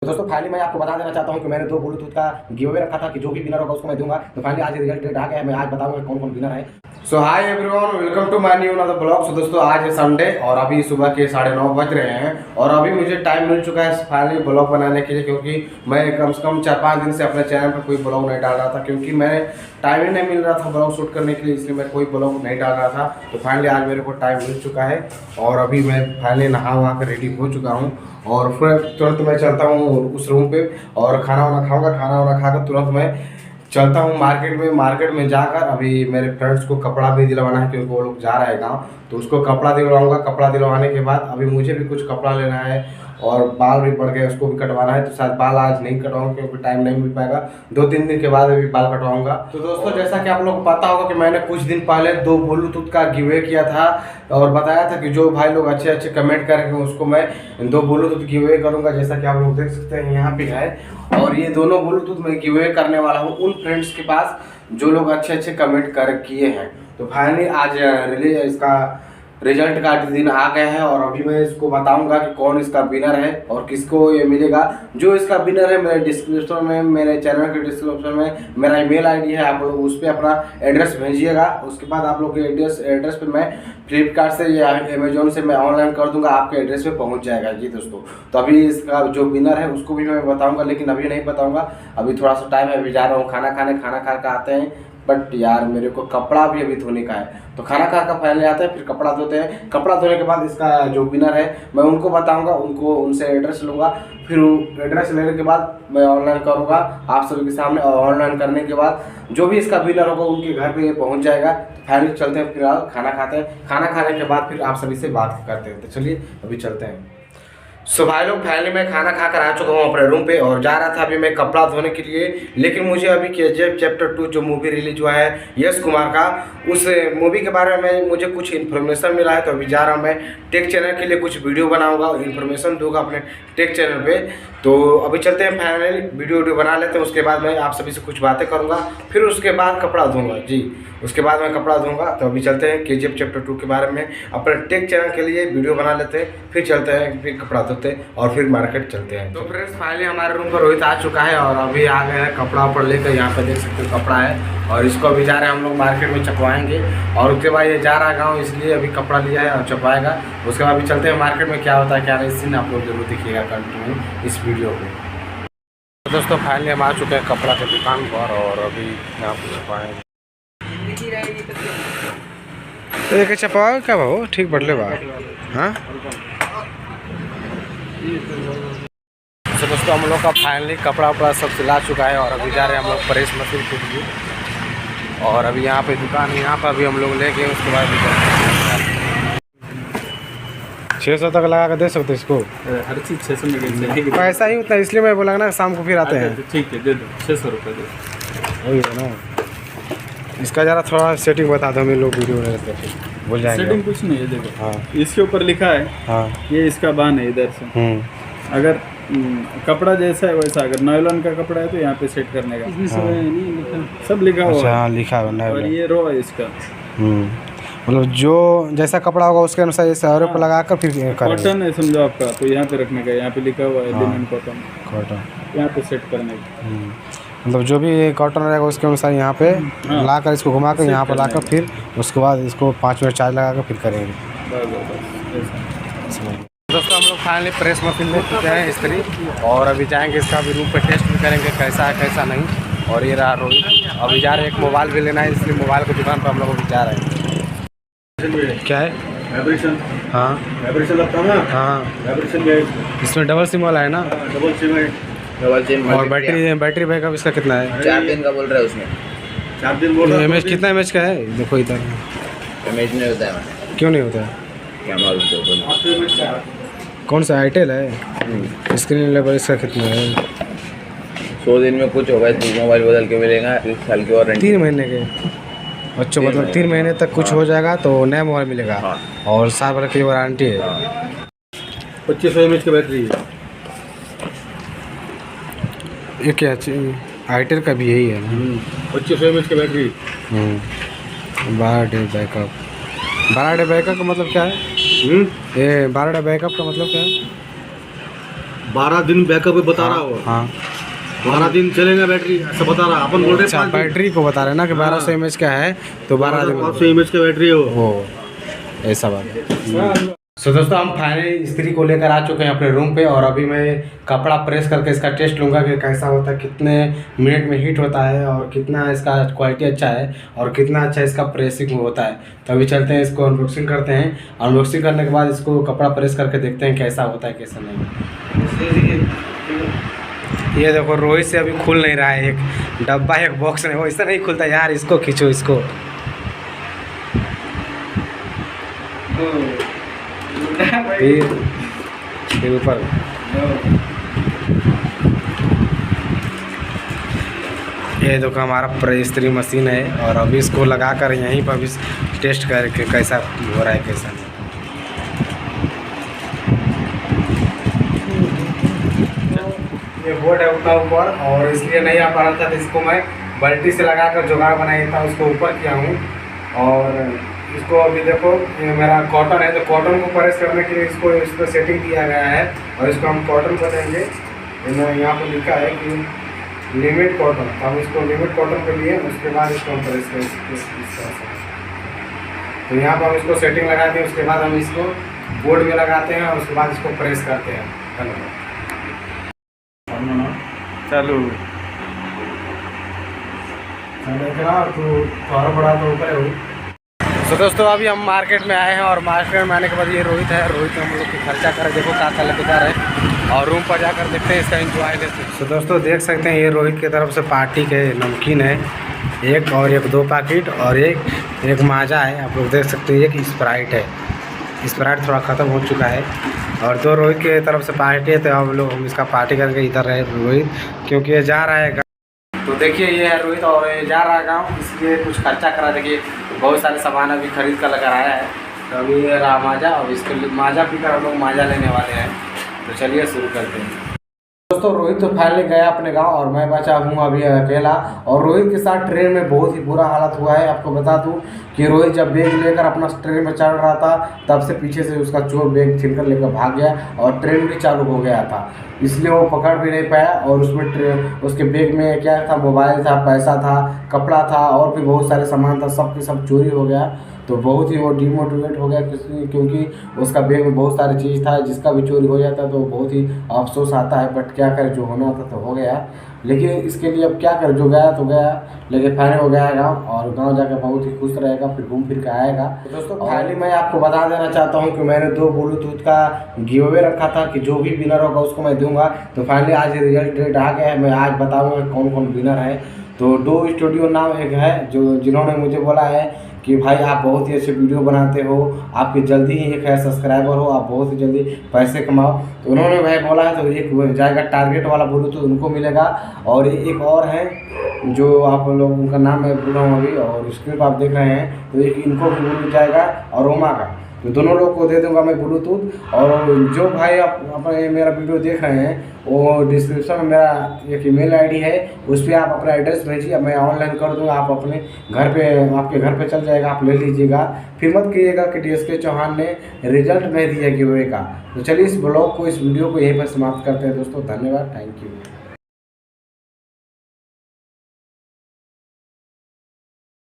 दोस्तों फाइनली मैं आपको बता देना चाहता हूं कि मैंने 2 ब्लूटूथ का गिव अवे रखा था कि जो भी विनर होगा उसको मैं दूंगा। तो फाइनली आज रिजल्ट डेट आ गया है, मैं आज बताऊंगा कौन कौन विनर है। So hi everyone, welcome to my new another blog. So दोस्तों आज है संडे और अभी सुबह के 9:30 बज रहे हैं और अभी मुझे टाइम मिल चुका है फाइनली ब्लॉग बनाने के लिए, क्योंकि मैं कम से कम 4-5 दिन से अपने चैनल पर कोई ब्लॉग नहीं डाल रहा था, क्योंकि मैंने टाइम ही नहीं मिल रहा था ब्लॉग शूट करने के लिए, इसलिए मैं कोई ब्लॉग नहीं डाल रहा था। तो फाइनली आज मेरे को टाइम मिल चुका है और अभी मैं फाइनली नहा वहा कर रेडी हो चुका हूँ और फिर तुरंत मैं चलता हूँ उस रूम पे और खाना वाना खाऊंगा। खाना वाना खाकर तुरंत मैं चलता हूँ मार्केट में जाकर अभी मेरे फ्रेंड्स को कपड़ा भी दिलवाना है, क्योंकि वो लोग जा रहे हैं गाँव, तो उसको कपड़ा दिलवाऊंगा। कपड़ा दिलवाने के बाद अभी मुझे भी कुछ कपड़ा लेना है और बाल भी पड़ गए, उसको भी कटवाना है। तो शायद बाल आज नहीं कटवाऊंगा क्योंकि टाइम नहीं मिल पाएगा, 2-3 दिन के बाद अभी बाल कटवाऊंगा। तो दोस्तों जैसा कि आप लोग को पता होगा कि मैंने कुछ दिन पहले 2 ब्लूटूथ का गिवे किया था और बताया था कि जो भाई लोग अच्छे अच्छे कमेंट करेंगे उसको मैं 2 ब्लूटूथ गिवे करूँगा। जैसा कि आप लोग देख सकते हैं यहाँ पे है, और ये दोनों ब्लूटूथ मैं गिवे करने वाला हूँ उन फ्रेंड्स के पास जो लोग अच्छे अच्छे कमेंट कर किए हैं। तो फाइनली आज इसका रिजल्ट का दिन आ गया है और अभी मैं इसको बताऊंगा कि कौन इसका विनर है और किसको ये मिलेगा। जो इसका विनर है मेरे डिस्क्रिप्शन में, मेरे चैनल के डिस्क्रिप्शन में मेरा ईमेल आईडी है, आप लोग उस पर अपना एड्रेस भेजिएगा। उसके बाद आप लोग के एड्रेस पे मैं फ्लिपकार्ट से या अमेजोन से मैं ऑनलाइन कर दूंगा, आपके एड्रेस पे पहुंच जाएगा जी दोस्तों। तो अभी इसका जो विनर है उसको भी मैं बताऊँगा, लेकिन अभी नहीं बताऊँगा, अभी थोड़ा सा टाइम है, अभी जा रहा हूँ खाना खा कर आते हैं। बट यार मेरे को कपड़ा भी अभी धोने का है, तो खाना खा कर पहले आते हैं फिर कपड़ा धोते हैं। कपड़ा धोने के बाद इसका जो विनर है मैं उनको बताऊंगा, उनसे एड्रेस लूँगा, फिर एड्रेस लेने के बाद मैं ऑनलाइन करूँगा आप सभी के सामने, और ऑनलाइन करने के बाद जो भी इसका विनर होगा उनके घर पे ये पहुँच जाएगा। तो फाइनली चलते हैं, फिलहाल खाना खाते हैं, खाना खाने के बाद फिर आप सभी से बात करते हैं। तो चलिए अभी चलते हैं। सो भाई लोग फाइनली मैं खाना खाकर आ चुका हूँ अपने रूम पे और जा रहा था अभी मैं कपड़ा धोने के लिए, लेकिन मुझे अभी KGF चैप्टर 2 जो मूवी रिलीज हुआ है यश कुमार का, उस मूवी के बारे में मुझे कुछ इन्फॉर्मेशन मिला है। तो अभी जा रहा हूँ मैं टेक चैनल के लिए कुछ वीडियो बनाऊँगा और इन्फॉर्मेशन दूंगा अपने टेक चैनल पे। तो अभी चलते हैं, फाइनली वीडियो बना लेते हैं, उसके बाद मैं आप सभी से कुछ बातें करूँगा, फिर उसके बाद कपड़ा धोऊँगा जी, उसके बाद मैं कपड़ा धोऊँगा। तो अभी चलते हैं KGF चैप्टर 2 के बारे में अपने टेक चैनल के लिए वीडियो बना लेते हैं, फिर चलते हैं, फिर कपड़ा धोते हैं और फिर मार्केट चलते हैं। तो फ्रेंड्स फाइनली हमारे रूम पर रोहित आ चुका है और अभी आ गया है कपड़ा ऊपर लेकर। यहाँ पे देख सकते हो कपड़ा है और इसको अभी जा रहे हैं हम लोग मार्केट में छपवाएंगे, और उसके बाद ये जा रहा है गाँव, इसलिए अभी कपड़ा लिया है और छपवाएगा। उसके बाद अभी चलते हैं मार्केट में, क्या होता है क्या नहीं, इस दिन आप लोग जरूर देखिएगा कंटिन्यू इस वीडियो में। तो दोस्तों फाइनली हम आ चुके हैं कपड़ा की दुकान पर और अभी यहाँ पर छपवाएंगे। एक छपाओ क्या भाव ठीक बढ़ले बा। हाँ तो दोस्तों हम लोग का फाइनली कपड़ा उपड़ा सब सिला चुका है और अभी जा रहे हैं हम लोग प्रेस मशीन के लिए, और अभी यहाँ पे दुकान है, यहाँ पर अभी हम लोग लेके उसके बाद 600 तक लगा कर दे सकते इसको, हर चीज़ 600 में पैसा ही उतना, इसलिए मैं बोला ना शाम को फिर आते हैं। ठीक है दे दो, 600 रुपये दे। वही है ना, इसका ज़रा थोड़ा सेटिंग बता दो, हम लोग वीडियो बना लेते हैं, बोल जाएंगे। सेटिंग कुछ नहीं है, देखो हाँ इसके ऊपर लिखा है, हाँ ये इसका बान है इधर से। अगर कपड़ा जैसा है वैसा, अगर नायलॉन का कपड़ा है तो यहाँ पे सेट करने का सब लिखा हुआ है। हाँ लिखा हुआ है, और ये रो है इसका, मतलब जो जैसा कपड़ा होगा उसके अनुसार जैसे और पर लगा कर फिर कॉटन है समझो आपका, तो यहाँ पे रखने का, यहाँ पे लिखा हुआ है लिनन कॉटन, यहाँ पे सेट करने का। मतलब जो भी कॉटन रहेगा उसके अनुसार यहाँ पे ला कर इसको घुमा कर यहाँ पर ला कर फिर उसके बाद इसको 5 मिनट चार्ज लगा कर फिर करेंगे। दोस्तों हम लोग फाइनली प्रेस मशीन ले चुके हैं इस्त्री, और अभी जाएंगे इसका भी रूम पे टेस्ट भी करेंगे कैसा है कैसा नहीं। और ये रहा रोहित, अभी जा रहे हैं, एक मोबाइल भी लेना है, इसलिए मोबाइल की दुकान पर हम लोग अभी जा रहे हैं। क्या है वाइब्रेशन? हाँ वाइब्रेशन लगता है ना, हाँ वाइब्रेशन इसमें डबल सिम वाला है ना, डबल सिम है, डबल सिम। और बैटरी बैकअप इसका कितना है? 4 दिन का बोल रहा है उसमें, 4 दिन बोल रहा है। एमएच कितना एमएच का है देखो इधर, इमेज नहीं होता है, क्यों नहीं होता है? क्या मालूम तो कौन सा आईटेल है? स्क्रीन लेवल इसका कितना है? 100 दिन में कुछ होगा तो मोबाइल बदल के मिलेगा, 1 साल की वारंटी। 3 महीने के बच्चों, मतलब 3 महीने तक कुछ हो जाएगा तो नया मोबाइल मिलेगा। हाँ। और साल भर की वारंटी है। 2500 mAh की बैटरी है। ये क्या आईटेल का भी यही है ना? 2500 mAh की battery. 12 day backup, 12 day backup का मतलब क्या है? ये 12 डे बैकअप का मतलब क्या है? 12 दिन बैकअप बता रहा हो। हाँ 12 दिन चलेगा बैटरी ऐसा बता रहा। अपन बोल रहे अच्छा, बैटरी को बता रहे ना कि 1200 mAh का है तो 12 दिन 500 mAh का बैटरी है वो। ऐसा बात है। सो दोस्तों हम फाइनली स्त्री को लेकर आ चुके हैं अपने रूम पे और अभी मैं कपड़ा प्रेस करके इसका टेस्ट लूँगा कि कैसा होता है, कितने मिनट में हीट होता है और कितना इसका क्वालिटी अच्छा है और कितना अच्छा इसका प्रेसिंग होता है। तो अभी चलते हैं, इसको अनबॉक्सिंग करते हैं। अनबॉक्सिंग करने के बाद इसको कपड़ा प्रेस करके देखते हैं कैसा होता है कैसा नहीं। ये देखो रोहित से अभी खुल नहीं रहा है, एक डब्बा एक बॉक्स नहीं, वो इससे नहीं खुलता यार। इसको खींचो, इसको फिर ऊपर ये देखो हमारा प्रेस्त्री मशीन है और अभी इसको लगा कर यहीं पर अभी टेस्ट करके कैसा हो रहा है कैसा नहीं। ये बोर्ड है उसका ऊपर और इसलिए नहीं आ पा रहा था, तो इसको मैं बाल्टी से लगा कर जुगाड़ बनाया था, उसको ऊपर किया हूँ। और इसको अभी देखो ये मेरा कॉटन है, तो कॉटन को प्रेस करने के लिए इसको इस पर सेटिंग किया गया है और इसको हम कॉटन बनेंगे। यहाँ पर लिखा है कि लिमिट कॉटन, तो हम इसको लिमिट कॉटन पे लिए, उसके बाद इसको हम प्रेस करें। तो यहाँ पर हम इसको सेटिंग लगाते हैं, उसके बाद हम इसको बोर्ड में लगाते हैं और उसके बाद इसको प्रेस करते हैं। चालू तो बड़ा तो ऊपर है। तो दोस्तों अभी हम मार्केट में आए हैं और मार्केट में आने के बाद ये रोहित है, रोहित हम लोग को खर्चा करे, देखो क्या लेके जा रहे हैं और रूम पर जाकर देखते हैं, इसका एंजॉय लेते हैं। तो दोस्तों देख सकते हैं ये रोहित की तरफ से पार्टी के नमकीन है, एक और एक 2 पैकेट और एक माजा है, आप लोग देख सकते हैं। एक स्प्राइट है, स्प्राइट थोड़ा ख़त्म हो चुका है और 2 रोहित की तरफ से पार्टी है। तो हम इसका पार्टी करके इधर रहे रोहित, क्योंकि ये जा रहा है। तो देखिए ये है रोहित और ये जा रहा है गाँव, इसलिए कुछ खर्चा करा। देखिए बहुत सारे सामान अभी खरीद कर लेकर आया है। तो अभी ये रहा माजा और इसके लिए माजा पीकर हम लोग माजा लेने वाले हैं। तो चलिए शुरू करते हैं। दोस्तों रोहित तो फाइनली गया अपने गांव और मैं बचा हूँ अभी अकेला। और रोहित के साथ ट्रेन में बहुत ही बुरा हालत हुआ है। आपको बता दूं कि रोहित जब बैग लेकर अपना ट्रेन में चढ़ रहा था तब से पीछे से उसका चोर बैग छीन कर लेकर भाग गया और ट्रेन भी चालू हो गया था, इसलिए वो पकड़ भी नहीं पाया। और उसमें उसके बैग में क्या था, मोबाइल था, पैसा था, कपड़ा था और भी बहुत सारे सामान था, सब चोरी हो गया। तो बहुत ही वो डिमोटिवेट हो गया क्योंकि उसका बैग में बहुत सारी चीज़ था, जिसका भी चोरी हो जाता तो बहुत ही अफसोस आता है। बट क्या करे, जो होना था तो हो गया। लेकिन इसके लिए अब क्या करे, जो गया तो गया, लेकिन फाइनल हो गया गाँव और गाँव जाकर बहुत ही खुश रहेगा, फिर घूम फिर के आएगा। तो दोस्तों फाइनली मैं आपको बता देना चाहता हूँ कि मैंने 2 ब्लूटूथ का गिव अवे रखा था कि जो भी विनर होगा उसको मैं दूंगा। तो फाइनली आज रिजल्ट डेट आ गया है, मैं आज बताऊँगा कौन कौन विनर है। तो 2 स्टूडियो नाम एक है जिन्होंने मुझे बोला है कि भाई आप बहुत ही अच्छे वीडियो बनाते हो, आपके जल्दी ही 1 सब्सक्राइबर हो, आप बहुत ही जल्दी पैसे कमाओ। तो उन्होंने भाई बोला है, तो एक जाएगा टारगेट वाला बोलूँ तो उनको मिलेगा। और एक और है जो आप लोग उनका नाम मैं भूल रहा हूँ अभी, और स्क्रीन पर आप देख रहे हैं, तो एक इनको भी मिल जाएगा और रोमा का। तो दोनों लोग को दे दूंगा मैं ब्लूटूथ। और जो भाई आप अपने मेरा वीडियो देख रहे हैं वो डिस्क्रिप्शन में मेरा एक ईमेल आईडी है, उस पर आप अपना एड्रेस भेजिए, मैं ऑनलाइन कर दूंगा। आप अपने घर पे, आपके घर पे चल जाएगा, आप ले लीजिएगा। फिर मत कहिएगा कि DSK चौहान ने रिजल्ट नहीं दिया गिव अवे का। तो चलिए इस ब्लॉग को, इस वीडियो को यहीं पर समाप्त करते हैं दोस्तों। धन्यवाद, थैंक यू।